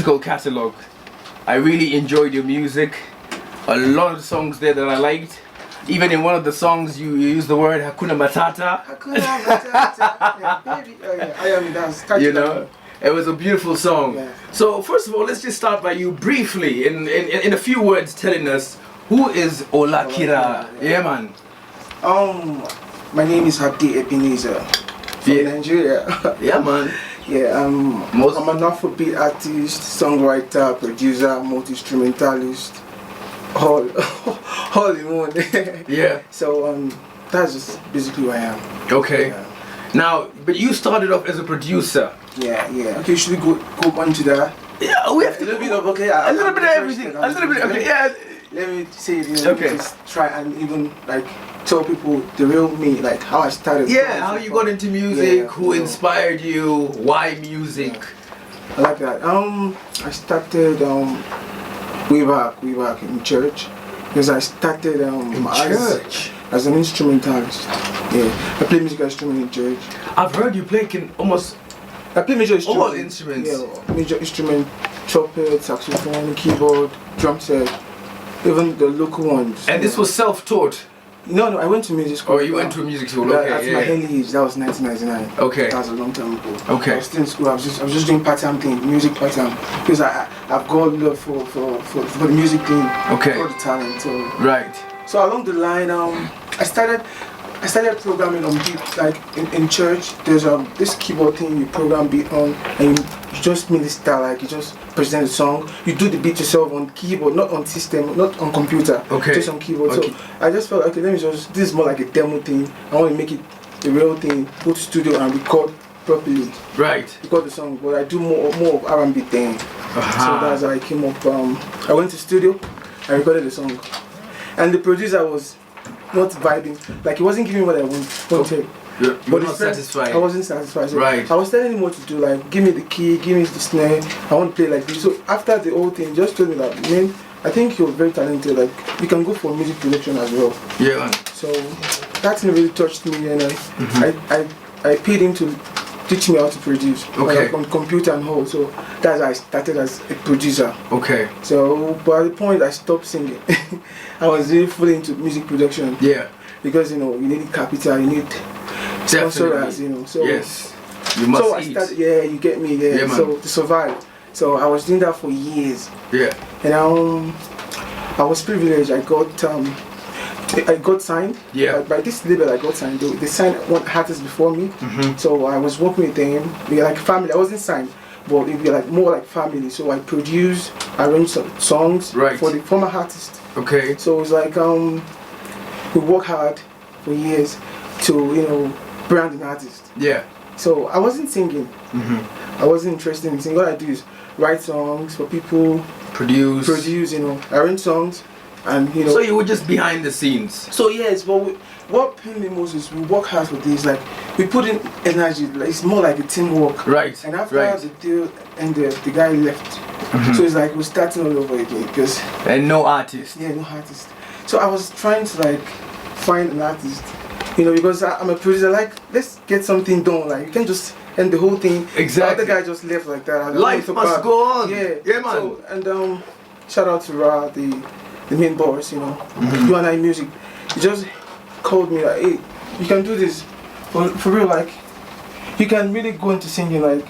musical catalog. I really enjoyed your music. A lot of songs there that I liked. Even in one of the songs, you used the word Hakuna Matata. Hakuna Matata. Yeah, baby. Oh, yeah. I am dance. You know, it was a beautiful song. Yeah. So first of all, let's just start by you briefly, in a few words, telling us who is Olakira. Yeah, man. My name is Hadi Ebenezer from Nigeria. Yeah, man. Yeah, I'm an Afrobeat artist, songwriter, producer, multi-instrumentalist, all in one. Yeah. So that's just basically who I am. Okay. Yeah. Now, but you started off as a producer. Yeah. Okay, should we go on to that? Yeah, we have a to. little bit of okay. A little bit of everything. A little bit. Okay. Yeah. Let me say it. Okay. Just try and even like tell people the real me, like how I started. Yeah, how you got into music, who inspired you, why music. Yeah. I like that. I started way back in church, because I started as an instrumentalist. Yeah, I play musical instrument in church. I've heard you play I play major instruments. all instruments. Yeah, major instrument, trumpet, saxophone, keyboard, drum set, even the local ones. And this was self-taught? No, I went to music school. Oh, you went to a music school, okay. At my early age, that was 1999. Okay. That was a long time ago. Okay. I was still in school, I was just doing part-time thing, music part-time. Because I've got love for the music thing. Okay. For the talent. So. Right. So along the line, I started programming on beat, like in church. There's this keyboard thing you program beat on, and you just minister, like you just present the song. You do the beat yourself on keyboard, not on system, not on computer. Okay. Just on keyboard. Okay. So I just felt okay. This is more like a demo thing. I want to make it the real thing. Go to studio and record properly. Right. Record the song, but I do more of R&B thing. So that's how I came up. I went to studio, I recorded the song, and the producer was not vibing, like he wasn't giving me what I wanted. You were not satisfied. I wasn't satisfied. So right. I was telling him what to do, like give me the key, give me the snare, I want to play like this. So after the whole thing, just told me that, man, I think you're very talented, like you can go for music production as well. Yeah, man. So that thing really touched me, and I paid him to teach me how to produce, like on computer and all. So that's how I started as a producer. Okay. So, but at the point I stopped singing, I was really fully into music production. Yeah. Because you need capital, you need sponsors, So yes, you must so I started. Yeah, you get me. Yeah. So to survive. So I was doing that for years. Yeah. And I was privileged. I got signed. Yeah. By this label, I got signed. They signed one artist before me. So I was working with them. We were like family. I wasn't signed, but we were like more like family. So I produced, arranged some songs for the former artist. Okay. So it's like we work hard for years to brand an artist. Yeah. So I wasn't singing. I wasn't interested in singing. All I do is write songs for people. Produce. Arrange songs. And so you were just behind the scenes. So yes, but what pained me most is we work hard for this. Like we put in energy. Like, it's more like a teamwork. Right. And after the deal ended, the guy left. So it's like we're starting all over again because. And no artist. Yeah, no artist. So I was trying to like find an artist, because I'm a producer. Like let's get something done. Like you can't just end the whole thing. Exactly. The other guy just left like that. Life must go on. Yeah. Yeah, man. So, and shout out to Ra, the main boss, You and I Music. He just called me like, hey, you can do this for real, like you can really go into singing, like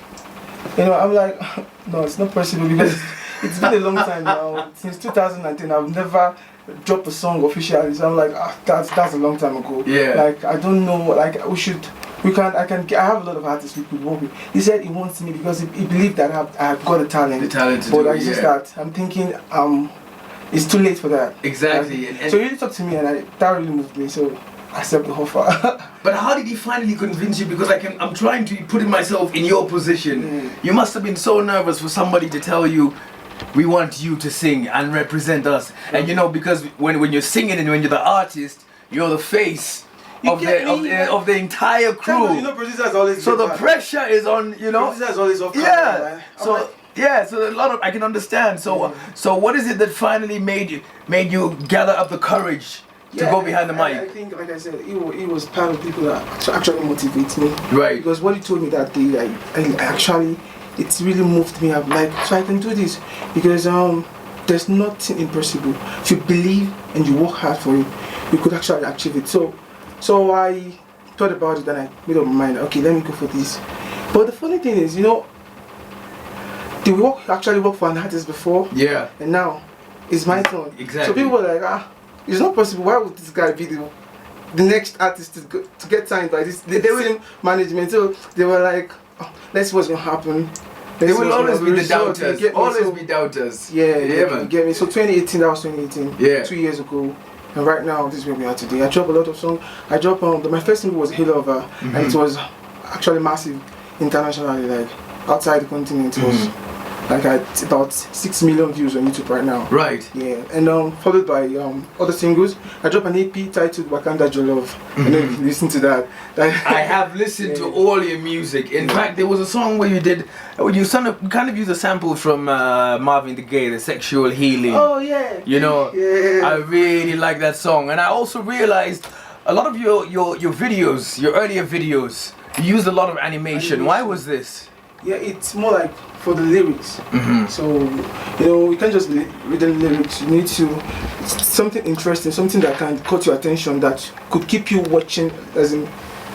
I'm like, no, it's not possible because it's been a long time now. Since 2019 I've never dropped a song officially. So I'm like, that's a long time ago. Yeah. Like I don't know, like I have a lot of artists we could work with. He said he wants me because he believed that I've got a talent. The talent to but do I just that I'm thinking it's too late for that. Exactly. So he really talked to me, and that really moved me. So I accepted the offer. But how did he finally convince you? Because I'm trying to put myself in your position. You must have been so nervous for somebody to tell you, we want you to sing and represent us. And because when you're singing and when you're the artist, you're the face of the entire crew. Producers always. So the pressure is on. Producers always off camera. Yeah. So. Yeah, so a lot of I can understand. So what is it that finally made you gather up the courage to go behind the mic? I think, like I said, he was part of people that actually motivate me. Right. Because what he told me that day, I actually it's really moved me up. Like, so I can do this because there's nothing impossible. If you believe and you work hard for it, you could actually achieve it. So I thought about it and I made up my mind. Okay, let me go for this. But the funny thing is, you know, did we actually work for an artist before? Yeah. And now it's my turn. Exactly. So people were like, it's not possible. Why would this guy be the next artist to get signed by this the same management? So they were like, let's see what's gonna happen. They will always be the doubters. Always be doubters. Yeah, man. You get me. So 2018, that was 2018. Yeah. 2 years ago. And right now, this is where we are today. I drop a lot of songs. I drop my first single was Halo Over, and it was actually massive internationally, like outside the continent. It was like at about 6 million views on YouTube right now. Right. Yeah. And followed by other singles. I dropped an EP titled Wakanda Your Love. And then you listen to that. I have listened to all your music. In fact, there was a song where you kind of used a sample from Marvin the Gaye, The Sexual Healing. Oh yeah. You know, I really like that song. And I also realized a lot of your videos, your earlier videos, you used a lot of animation. Why was this? Yeah, it's more like for the lyrics. So, you know, you can't just be reading lyrics. You need to something interesting, something that can catch your attention, that could keep you watching, as in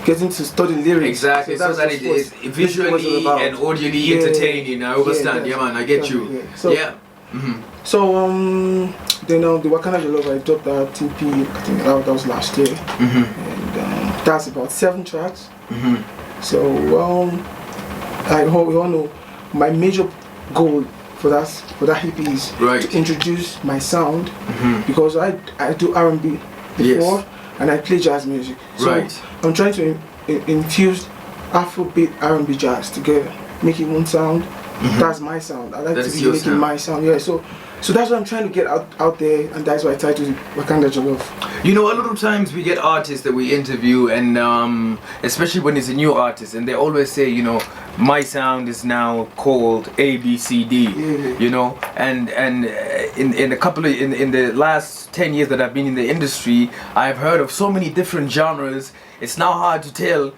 getting to study lyrics. Exactly, so that it is visually and audially entertaining. I understand. Yeah, man, I get you. Yeah. So, So, then the Wakanda Your Love, I dropped that TP, I think that was last year. And that's about 7 tracks. So, we all know my major goal for that EP is to introduce my sound, because I do R&B before and I play jazz music. So I'm trying to infuse Afrobeat, R&B, jazz together, make it one sound. That's my sound. I like to be making my sound. Yeah. So that's what I'm trying to get out there, and that's why I titled it Wakanda Your Love. You know, a lot of times we get artists that we interview, and especially when it's a new artist, and they always say, you know, my sound is now called ABCD. You know, and in the last 10 years that I've been in the industry, I've heard of so many different genres. It's now hard to tell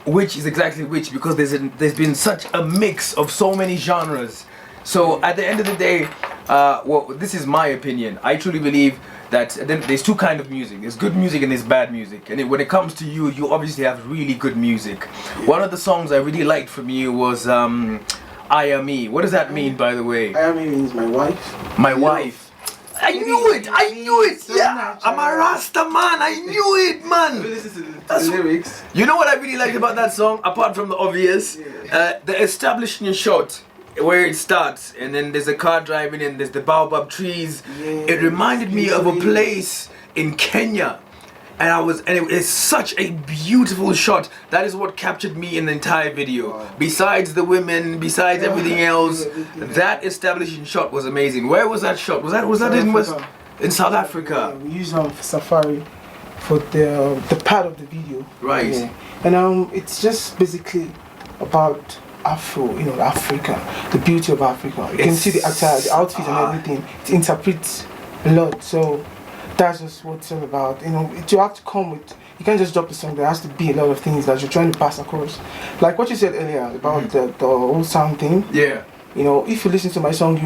which is exactly which, because there's been such a mix of so many genres. So at the end of the day, well, this is my opinion. I truly believe that there's two kinds of music. There's good music and there's bad music. And when it comes to you, you obviously have really good music. One of the songs I really liked from you was I Am Me. What does that mean, by the way? I Am Me means my wife. My wife. I knew it. So yeah, I'm a Rasta man. I knew it, man. Listen to the lyrics. You know what I really liked about that song, apart from the obvious? The establishing shot, where it starts, and then there's a car driving in, there's the baobab trees. It reminded me of a place in Kenya, and it is such a beautiful shot. That is what captured me in the entire video. Wow. Besides the women, besides everything else, that establishing shot was amazing. Where was that shot? Was that in South Africa? Yeah, we used Safari for the part of the video. Right. Yeah. And it's just basically about Africa, the beauty of Africa. You can see the attire, the outfit and everything. It interprets a lot. So that's just what it's all about. You know, you have to come with, you can't just drop the song. There has to be a lot of things that you're trying to pass across. Like what you said earlier about the whole sound thing. Yeah. You know, if you listen to my song,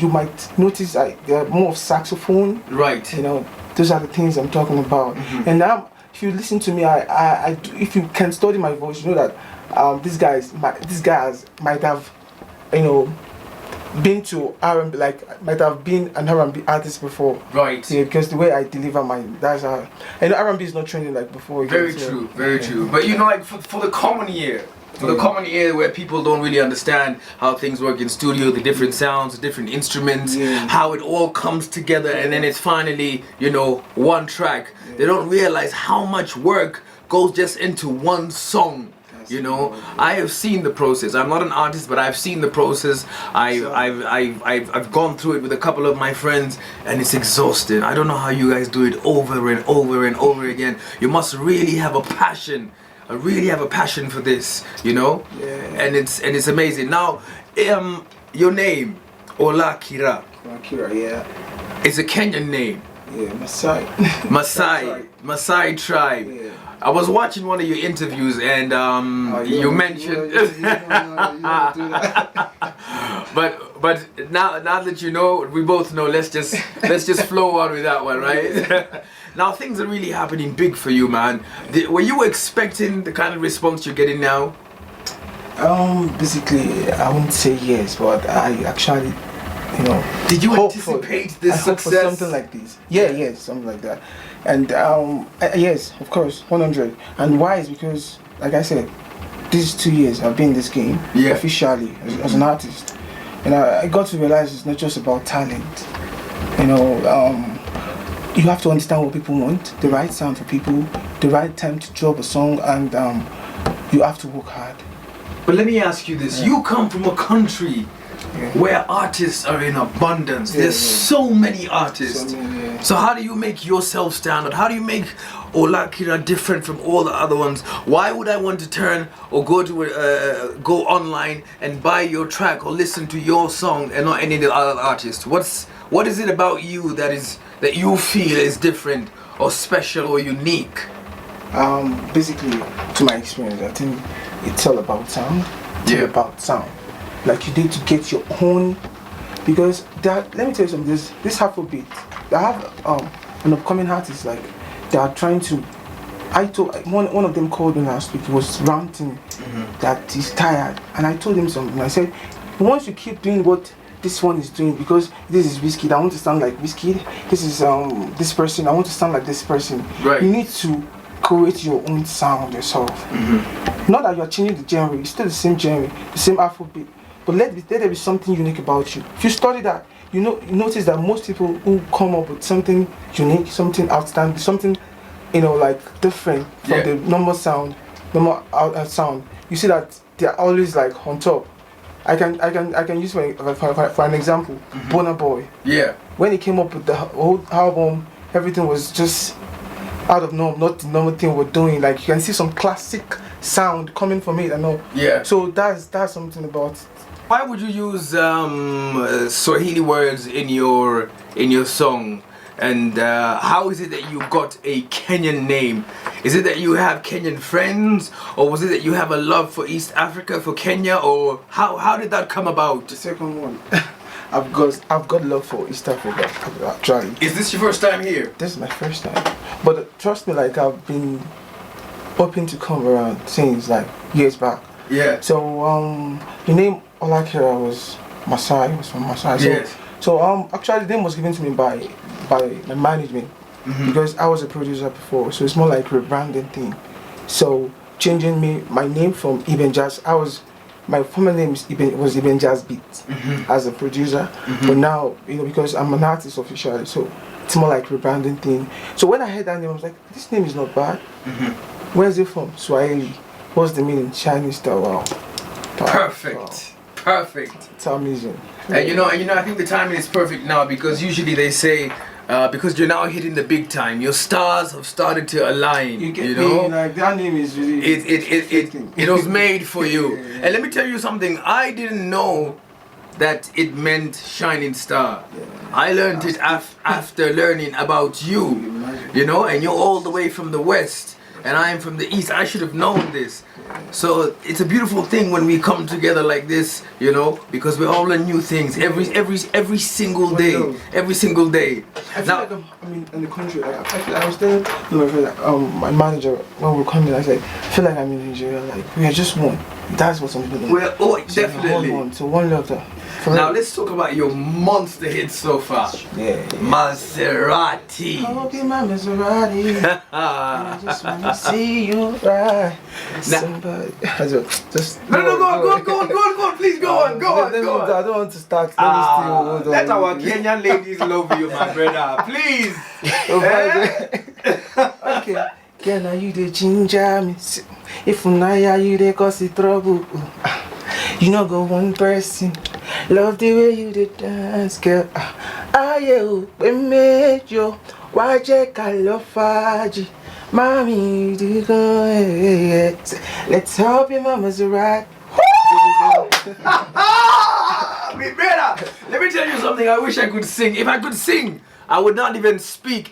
you might notice there are more of saxophone. Right. You know, those are the things I'm talking about. And now, if you listen to me, if you can study my voice, you know that these guys might have, you know, been to R&B, like might have been an R&B artist before. Right. Yeah, because the way I deliver that's how. And R&B is not trending like before. Very true. Very true. But you know, like for the common ear. For the common ear, where people don't really understand how things work in studio, the different sounds, the different instruments, how it all comes together, and then it's finally, you know, one track. They don't realize how much work goes just into one song. You know, I have seen the process. I'm not an artist, but I've seen the process. I've gone through it with a couple of my friends, and it's exhausting. I don't know how you guys do it over and over and over again. You must really have a passion. I really have a passion for this, you know, and it's amazing. Now, your name, Olakira. Olakira, it's a Kenyan name. Yeah, Maasai. Maasai tribe. Yeah. I was watching one of your interviews and you mentioned but now that you know, we both know, let's just flow on with that one, right? Now things are really happening big for you, man. Were you expecting the kind of response you're getting now? Basically I wouldn't say yes, but I actually, you know, did you anticipate this success? For something like this? Yes, something like that. And yes, of course, 100. And why is because, like I said, these 2 years I've been in this game officially as an artist, and I got to realize it's not just about talent. You know, you have to understand what people want, the right sound for people, the right time to drop a song, and you have to work hard. But let me ask you this: you come from a country where artists are in abundance. There's so many artists. So how do you make yourself stand out? How do you make Olakira different from all the other ones? Why would I want to turn or go to go online and buy your track or listen to your song and not any of the other artists? What is it about you that you feel is different or special or unique? Basically, to my experience, I think it's all about sound. It's all about sound. Like you need to get your own, because let me tell you something. This Afrobeat, I have an upcoming artist, like they are trying to. I told one of them called me last week. He was ranting that he's tired, and I told him something. I said, once you keep doing what this one is doing, because this is Wizkid, I want to sound like Wizkid. This is this person, I want to sound like this person. Right. You need to create your own sound yourself. Not that you're changing the genre, it's still the same genre, the same Afrobeat. But let there be something unique about you. If you study that, you notice that most people who come up with something unique, something outstanding, something, you know, like different from the normal sound, sound, you see that they're always like on top. I can use for an example, Burna Boy. Yeah. When he came up with the whole album, everything was just out of norm, not the normal thing we're doing. Like you can see some classic sound coming from it and all. Yeah. So that's something about it. Why would you use Swahili words in your song? And how is it that you got a Kenyan name? Is it that you have Kenyan friends, or was it that you have a love for East Africa, for Kenya, or how did that come about? The second one, I've got love for East Africa. Actually, is this your first time here? This is my first time, but trust me, like I've been hoping to come around since like years back. Yeah. So the name Olakira was Maasai. Was from Maasai. So, yes. So actually the name was given to me by my management, because I was a producer before. So it's more like a rebranding thing. So changing my name from Ibn Jazz. My former name was Ibn Jazz Beat as a producer. But now, you know, because I'm an artist officially, so it's more like rebranding thing. So when I heard that name, I was like, this name is not bad. Where's it from? Swahili. What's the meaning? Chinese style. Wow. Perfect. Wow. Perfect. It's amazing. And you know, I think the timing is perfect now, because usually they say, because you're now hitting the big time, your stars have started to align. You know, like that name is really. It was made for you. And let me tell you something. I didn't know that it meant shining star. I learned it after learning about you. You know, and you're all the way from the west, and I am from the east. I should have known this. So it's a beautiful thing when we come together like this, you know, because we all learn new things every single day. Every single day. I feel like I'm in the country. Like, I was telling my friend, my manager, when we were coming, I said, I feel like I'm in Nigeria. Like we are just one. That's what some people do. Well, definitely. So one love that. Now let's talk about your monster hits so far. Yeah. Maserati. I'll be my Maserati. I just wanna see you ride. Somebody. Just no, go on, please go on. I don't want to start. Let our Kenyan ladies love you, my brother. Please. Okay. Girl, now you the ginger me. If you the cause the trouble. You know go one person. Love the way you did dance, girl. We made you. Why check I love Faji? Mommy, let's help your mama's right. Me better. Let me tell you something. I wish I could sing. If I could sing, I would not even speak